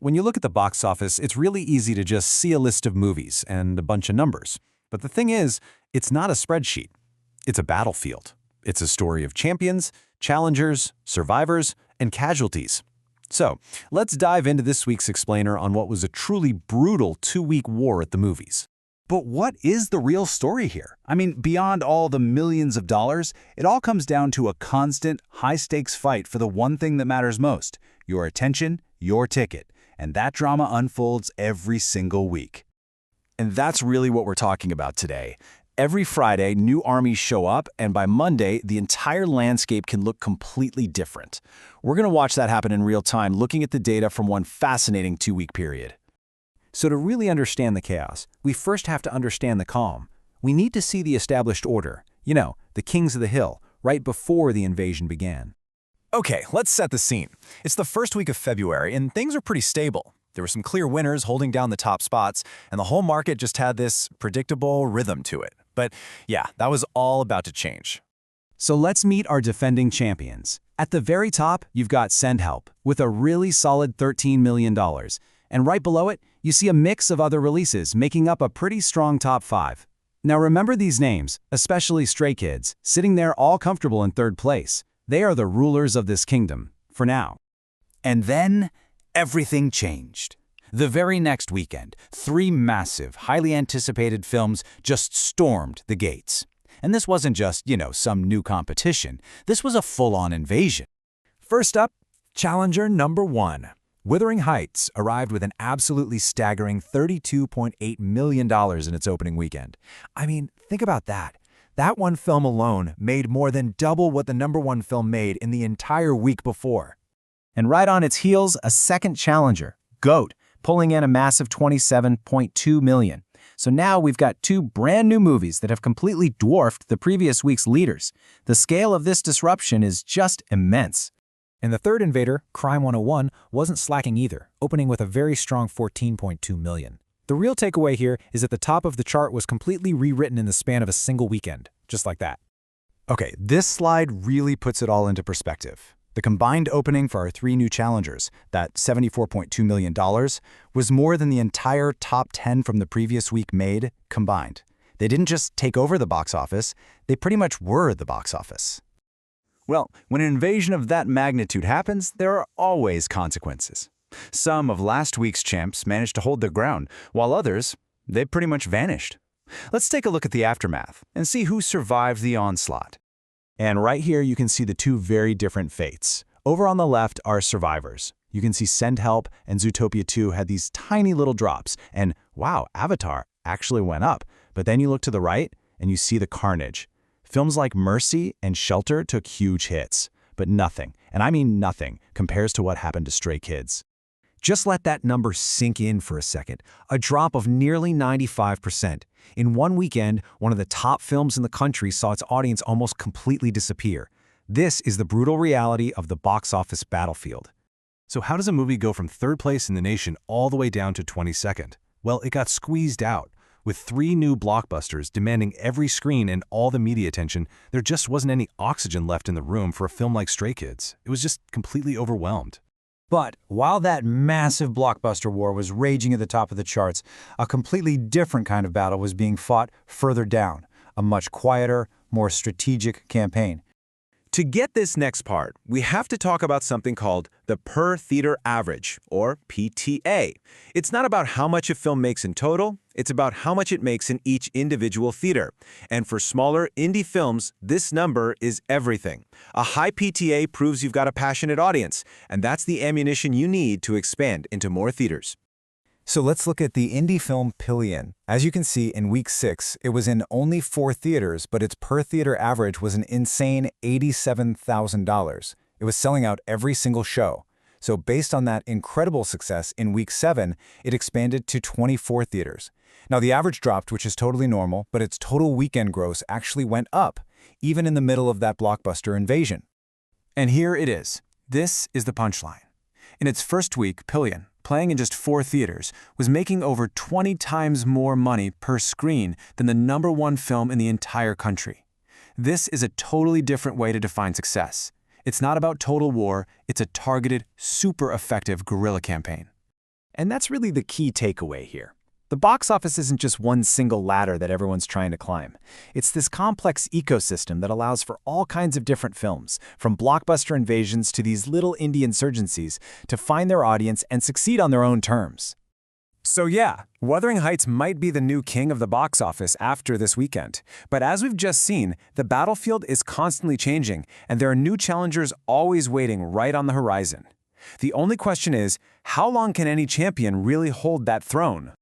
When you look at the box office, it's really easy to just see a list of movies and a bunch of numbers. But the thing is, it's not a spreadsheet. It's a battlefield. It's a story of champions, challengers, survivors, and casualties. So, let's dive into this week's explainer on what was a truly brutal 2-week war at the movies. But what is the real story here? I mean, beyond all the millions of dollars, it all comes down to a constant, high-stakes fight for the one thing that matters most: your attention, your ticket. And that drama unfolds every single week. And that's really what we're talking about today. Every Friday, new armies show up, and by Monday, the entire landscape can look completely different. We're going to watch that happen in real time, looking at the data from one fascinating 2-week period. So to really understand the chaos, we first have to understand the calm. We need to see the established order, the kings of the hill, right before the invasion began. Okay, let's set the scene. It's the first week of February, and things are pretty stable. There were some clear winners holding down the top spots, and the whole market just had this predictable rhythm to it. But yeah, that was all about to change. So let's meet our defending champions. At the very top, you've got Send Help, with a really solid $13 million. And right below it, you see a mix of other releases making up a pretty strong top 5. Now remember these names, especially Stray Kids, sitting there all comfortable in third place. They are the rulers of this kingdom, for now. And then, everything changed. The very next weekend, 3 massive, highly anticipated films just stormed the gates. And this wasn't just, some new competition. This was a full-on invasion. First up, challenger number 1. Wuthering Heights arrived with an absolutely staggering $32.8 million in its opening weekend. I mean, think about that. That one film alone made more than double what the number 1 film made in the entire week before. And right on its heels, a second challenger, GOAT, pulling in a massive $27.2 million. So now we've got 2 brand new movies that have completely dwarfed the previous week's leaders. The scale of this disruption is just immense. And the third invader, Crime 101, wasn't slacking either, opening with a very strong $14.2 million. The real takeaway here is that the top of the chart was completely rewritten in the span of a single weekend, just like that. Okay, this slide really puts it all into perspective. The combined opening for our 3 new challengers, that $74.2 million, was more than the entire top 10 from the previous week made combined. They didn't just take over the box office, they pretty much were the box office. Well, when an invasion of that magnitude happens, there are always consequences. Some of last week's champs managed to hold their ground, while others, they pretty much vanished. Let's take a look at the aftermath and see who survived the onslaught. And right here you can see the 2 very different fates. Over on the left are survivors. You can see Send Help and Zootopia 2 had these tiny little drops, and wow, Avatar actually went up. But then you look to the right and you see the carnage. Films like Mercy and Shelter took huge hits, but nothing, and I mean nothing, compares to what happened to Stray Kids. Just let that number sink in for a second. A drop of nearly 95%. In one weekend, one of the top films in the country saw its audience almost completely disappear. This is the brutal reality of the box office battlefield. So how does a movie go from third place in the nation all the way down to 22nd? Well, it got squeezed out. With 3 new blockbusters demanding every screen and all the media attention, there just wasn't any oxygen left in the room for a film like Stray Kids. It was just completely overwhelmed. But while that massive blockbuster war was raging at the top of the charts, a completely different kind of battle was being fought further down, a much quieter, more strategic campaign. To get this next part, we have to talk about something called the per theater average, or PTA. It's not about how much a film makes in total, it's about how much it makes in each individual theater. And for smaller indie films, this number is everything. A high PTA proves you've got a passionate audience, and that's the ammunition you need to expand into more theaters. So let's look at the indie film Pillion. As you can see, in week 6, it was in only 4 theaters, but its per-theater average was an insane $87,000. It was selling out every single show. So based on that incredible success, in week 7, it expanded to 24 theaters. Now the average dropped, which is totally normal, but its total weekend gross actually went up, even in the middle of that blockbuster invasion. And here it is. This is the punchline. In its first week, Pillion, playing in just 4 theaters, was making over 20 times more money per screen than the #1 film in the entire country. This is a totally different way to define success. It's not about total war, it's a targeted, super effective guerrilla campaign. And that's really the key takeaway here. The box office isn't just one single ladder that everyone's trying to climb. It's this complex ecosystem that allows for all kinds of different films, from blockbuster invasions to these little indie insurgencies, to find their audience and succeed on their own terms. So yeah, Wuthering Heights might be the new king of the box office after this weekend. But as we've just seen, the battlefield is constantly changing, and there are new challengers always waiting right on the horizon. The only question is, how long can any champion really hold that throne?